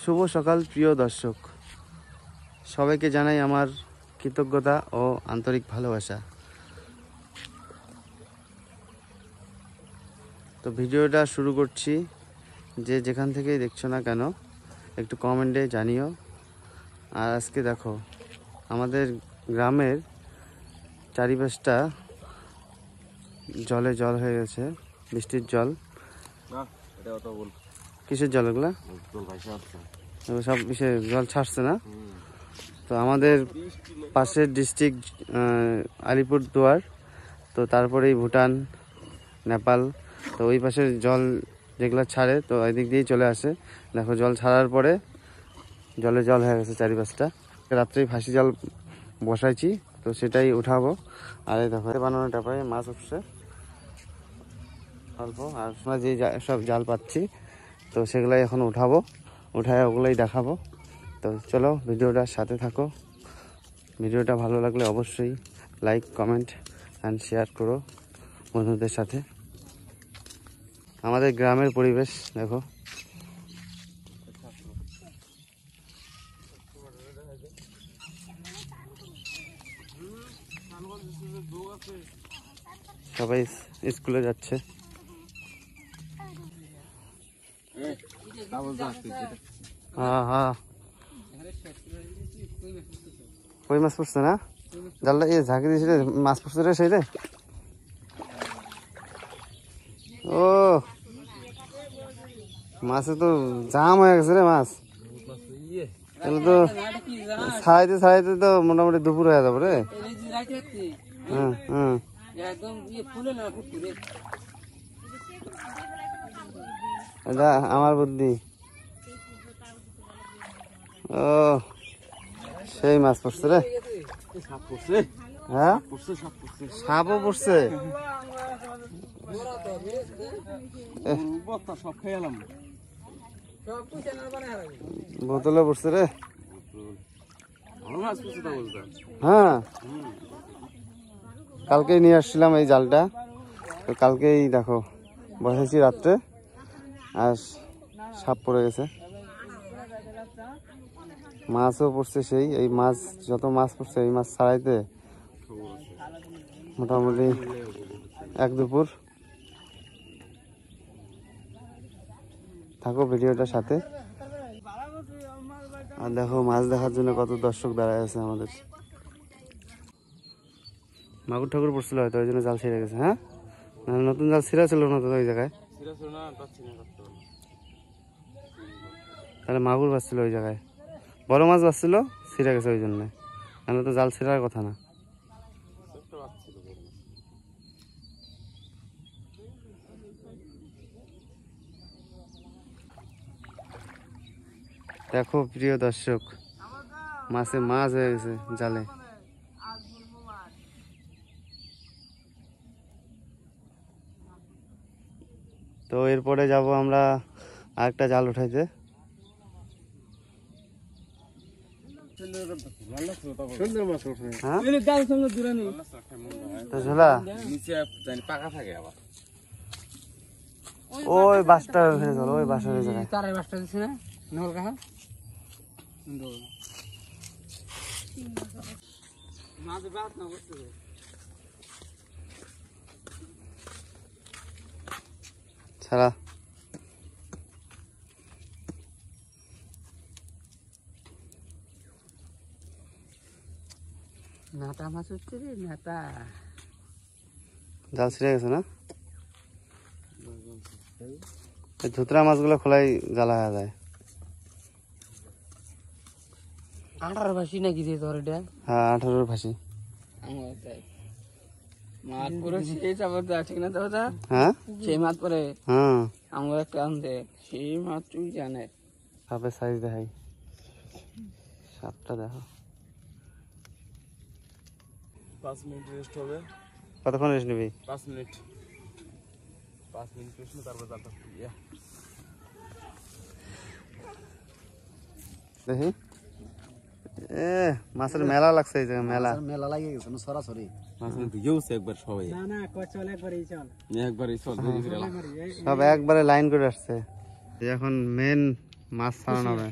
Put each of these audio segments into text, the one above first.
শুভ সকাল প্রিয় দর্শক, সবাইকে জানাই আমার কৃতজ্ঞতা ও আন্তরিক ভালোবাসা। তো ভিডিওটা শুরু করছি, যে যেখান থেকেই দেখছো না কেন একটু কমেন্টে জানিও। আর আজকে দেখো আমাদের গ্রামের চারিপাশটা জলে জল হয়ে গেছে, বৃষ্টির জল। কিসের জল এগুলা? সব জল ছাড়ছে না। তো আমাদের পাশের ডিস্ট্রিক্ট আলিপুরদুয়ার, তো তারপরেই ভুটান, নেপাল। তো ওই পাশের জল যেগুলো ছাড়ে তো ওই দিক দিয়েই চলে আসে। দেখো জল ছাড়ার পরে জলে জল হয়ে গেছে চারিপাশটা। রাত্রেই ফাঁসি জাল বসাইছি, তো সেটাই উঠাবো। আর এই দেখো বানানো টাপায় মাছ উঠছে অল্প, আর আমরা যে সব জাল পাচ্ছি তো সেগুলাই এখন উঠাবো, উঠায় ওগুলোই দেখাবো। তো চলো ভিডিওটার সাথে থাকো। ভিডিওটা ভালো লাগলে অবশ্যই লাইক, কমেন্ট অ্যান্ড শেয়ার করো বন্ধুদের সাথে। আমাদের গ্রামের পরিবেশ দেখো। সবাই স্কুলে যাচ্ছে। হ্যাঁ, কই মাছ পড়ছে না? জালটা ঝাঁকি দিয়েছিল, মাছ পড়ছে রে সেই রে। ও মাছে তো জাম হয়ে গেছে রে মাছ। তাহলে তো ছাড়াইতে ছাড়াইতে তো মোটামুটি দুপুর হয়ে যাবে রে। হ্যাঁ, এটা আমার বুদ্ধি। ও সেই মাছ পড়ছে রে। হ্যাঁ, সাপও পড়ছে। বোতলে পড়ছে রে। হ্যাঁ, কালকেই নিয়ে আসছিলাম এই জালটা, তো কালকেই দেখো বসেছি রাত্রে, আর সাপ পড়ে গেছে। মাছও পড়ছে সেই। এই মাছ যত মাছ পড়ছে এই মাছ ছাড়াইতে মোটামুটি এক দুপুর। থাকো ভিডিওটার সাথে। আর দেখো মাছ দেখার জন্য কত দর্শক দাঁড়ায় আছে আমাদের। মাগুর ঠাকুর পড়ছিল হয়তো, ওই জন্য জাল ছিঁড়ে গেছে। হ্যাঁ, নতুন জাল ছিঁড়া ছিল না তো ওই জায়গায়, তাহলে মাগুর বাঁচছিল ওই জায়গায়, বড় মাছ বাঁচছিল, ছিঁড়ে গেছে ওই জন্য। তাহলে তো জাল ছিঁড়ার কথা না। দেখো প্রিয় দর্শক, মাছে মাছ হয়ে গেছে জালে। তো এরপরে যাব আমরা আরেকটা জাল উঠাইতে। ওই বাসটা ওই বাসার ছাড়া। নাটা মাছ হচ্ছে রে, নাটা। জাল ছিঁড়ে গেছে না? ধুতরা মাছগুলো খোলাই জ্বালা হয়ে যায়। 18 ভাসি নাকি রে তোর এটা? হ্যাঁ, 18 ভাসি। মাছ পুরো সেই চাপতে আছে না দাদা? হ্যাঁ, সেই মাছ পরে। হ্যাঁ, আমরা একটা আনতে সেই মাছ তুই জানে। সাপের সাইজ দেখাই, সাপটা দেখো। 5 মিনিট রেস্ট হবে। কতক্ষণ রেস্ট নিবি? 5 মিনিট। 5 মিনিট রেস্ট নিয়ে তারপর জালটা খুলবি। দেখি মাছের মেলা লাগছে এই জায়গায়, মেলা লাগে গেছে না সরাসরি। একবার সবাই না না চল একবারই চল, একবারই চল, সব একবারে লাইন করে আসছে। এখন মেন মাছ ছাড়ানো হবে।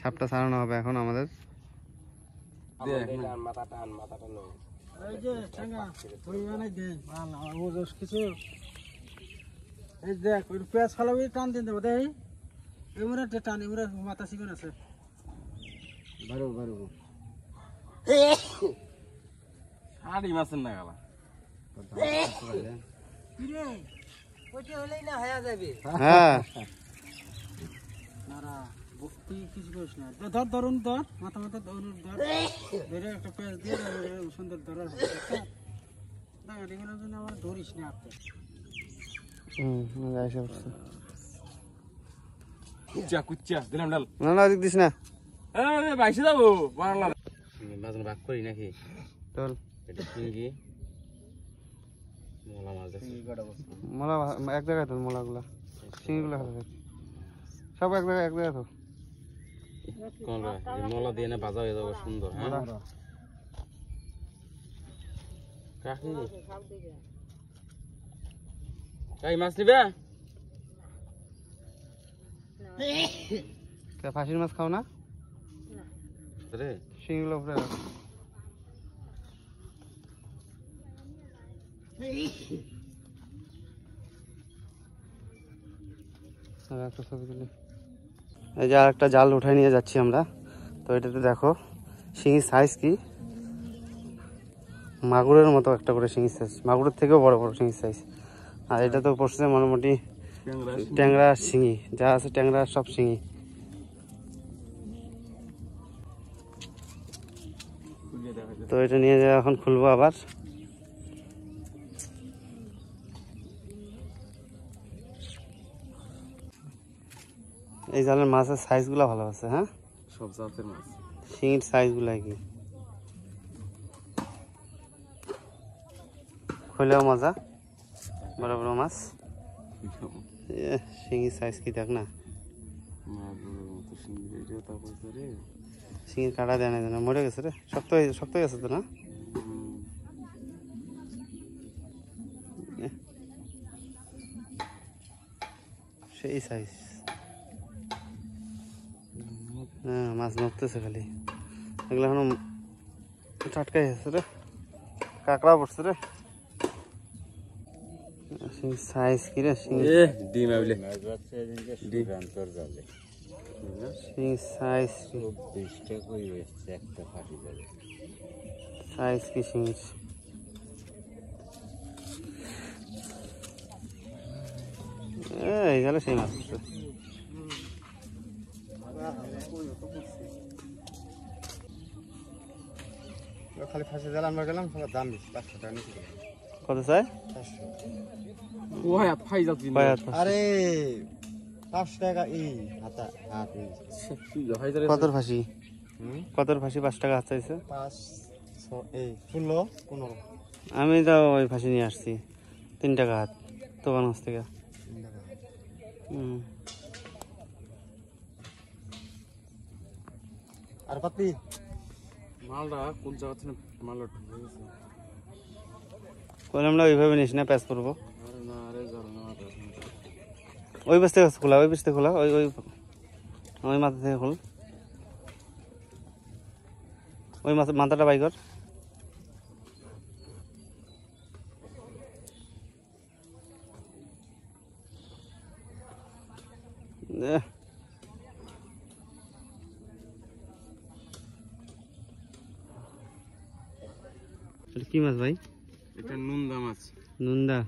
সাপটা ছাড়ানো হবে এখন আমাদের। এই যে ঠেঙ্গা ওই বানাই দে ও দোষ কিছু এই দেখ ওই পেঁয়াজ ফালাবি টান দিন দেবো দেই এমরা টান এমরা মাথা চিকন আছে বারো বারো আড়ি মাছের না গেলা কিরে ওইটা হলেই না হয়ে যাবে হ্যাঁ নারা তুই কিছু করিস না ধর ধরুন ধর মাথা মাথা ধরুন ধর ধরে একটা পেঁয়াজ দিয়ে সুন্দর ধরার না এগুলো জন্য আমার ধরিস না আপনি কুচ্চা কুচ্চা দিলাম ডাল না না ওদিক দিস না বাইশে যাবো বাংলা মাছ ভাগ করি নাকি চল এটা শিঙ্গি মোলা মাছ আছে মোলা এক জায়গায় তো মোলাগুলা শিঙিগুলো সব এক জায়গায় তো মোলা দিয়ে না ভাজা হয়ে যাবে সুন্দর। হ্যাঁ কাকি কাই মাছ নিবে ফাঁসির মাছ খাও না রে শিঙিগুলো উপরে রাখ। এই যে আর একটা জাল উঠাই নিয়ে যাচ্ছি আমরা। তো এটাতে দেখো শিঙির সাইজ কি মাগুরের মতো একটা করে শিঙির সাইজ, মাগুরের থেকেও বড় বড় শিঙির সাইজ। আর এটা তো পড়ছে মোটামুটি ট্যাংরা শিঙি, যা আছে ট্যাংরা সব শিঙি। তো এটা নিয়ে যাওয়া এখন খুলবো আবার। এই জালের মাছের সাইজগুলো ভালো আছে। হ্যাঁ সব জাতের মাছ শিঙির সাইজগুলো কি খুলেও মজা, বড় বড় মাছ। শিঙির সাইজ কি দেখ না, শিঙির কাটা দেয় না, মরে গেছে রে, শক্ত হয়ে গেছে তো না। সেই সাইজ। হ্যাঁ মাছ নড়তেছে খালি, এগুলো এখনো টাটকাই আছে রে, কাঁকড়া পড়ছে রে। সাইজ কি রে ডিম আইলে সাইজ সাইজ কি শিঙির এই গেল সেই মাছ খালি ফাঁসি জাল আমরা গেলাম, দাম বেশি 500 টাকা নিচে। কত চাই? 500। আরে 5 টাকা এই হাতা হাত কতর ফাঁসি? কতর ফাঁসি 5 টাকা হাত চাইছে? 5 এই 16 15। আমি তো ওই ফাঁসি নিয়ে আসছি 3 টাকা হাত দোকান কাছ থেকে। আর পাতি মালটা কোন জায়গা থেকে মালটা ঢুকে গেছে? কইলাম না ওইভাবে নিস না, প্যাচ করবো। আরে না আরে জানো না, ওই পাশ থেকে খোলা, ওই পাশ থেকে খোলা, ওই ওই ওই মাথা থেকে খোল, ওই মাথাটা বাই কর। কি মাছ ভাই? এটা নুন্দা মাছ। নুন্দা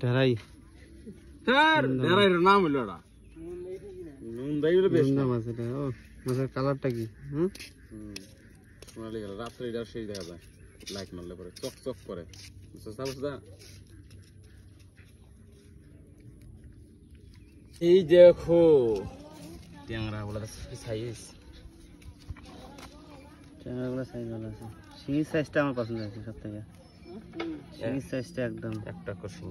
ঢেরাই, ঢেরাইয়ের নাম হলো এটা নুন্দাই হলো বেশ নুন্দা মাছ। এটা ও মাছের কালারটা কি? সোনালি কালার, রাত্রে এটা সেই দেখা যায় লাইট মারলে পরে চক চক করে। এই দেখো ট্যাংরা গুলো সাইজ, ট্যাংরাগুলো সাইজ ভালো আছে। শিঙির সাইজটা আমার পছন্দ হয়েছে সব থেকে, শিঙির সাইজটা একদম একটা কষি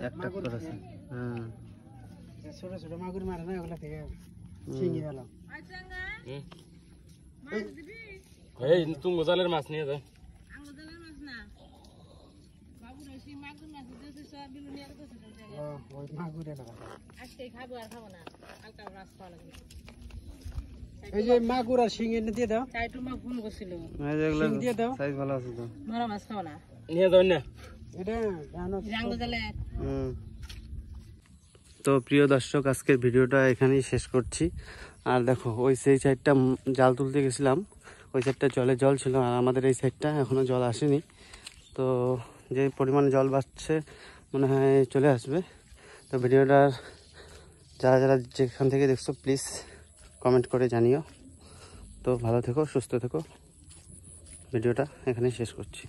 একটা করে আছে। হ্যাঁ ছোট ছোট মাগুর মারে না ওগুলা থেকে শিঙি ভালো। এই তুঙ্গ জালের মাছ নিয়ে যাও। ওই মাগুরে না এই যে মাগুর আর শিং এনে দিয়ে দাও এই যে এগুলো শিং দিয়ে দাও সাইজ ভালো আছে তো। নিয়ে যাবেন না এটা হুম। তো প্রিয় দর্শক, আজকের ভিডিওটা এখানেই শেষ করছি। আর দেখো ওই সেই সাইডটা জাল তুলতে গেছিলাম, ওই সাইডটা জলে জল ছিল, আর আমাদের এই সাইডটা এখনও জল আসেনি। তো যে পরিমাণ জল বাড়ছে মনে হয় চলে আসবে। তো ভিডিওটা যারা যারা যেখান থেকে দেখছো প্লিজ কমেন্ট করে জানিও। তো ভালো থেকো, সুস্থ থেকো। ভিডিওটা এখানেই শেষ করছি।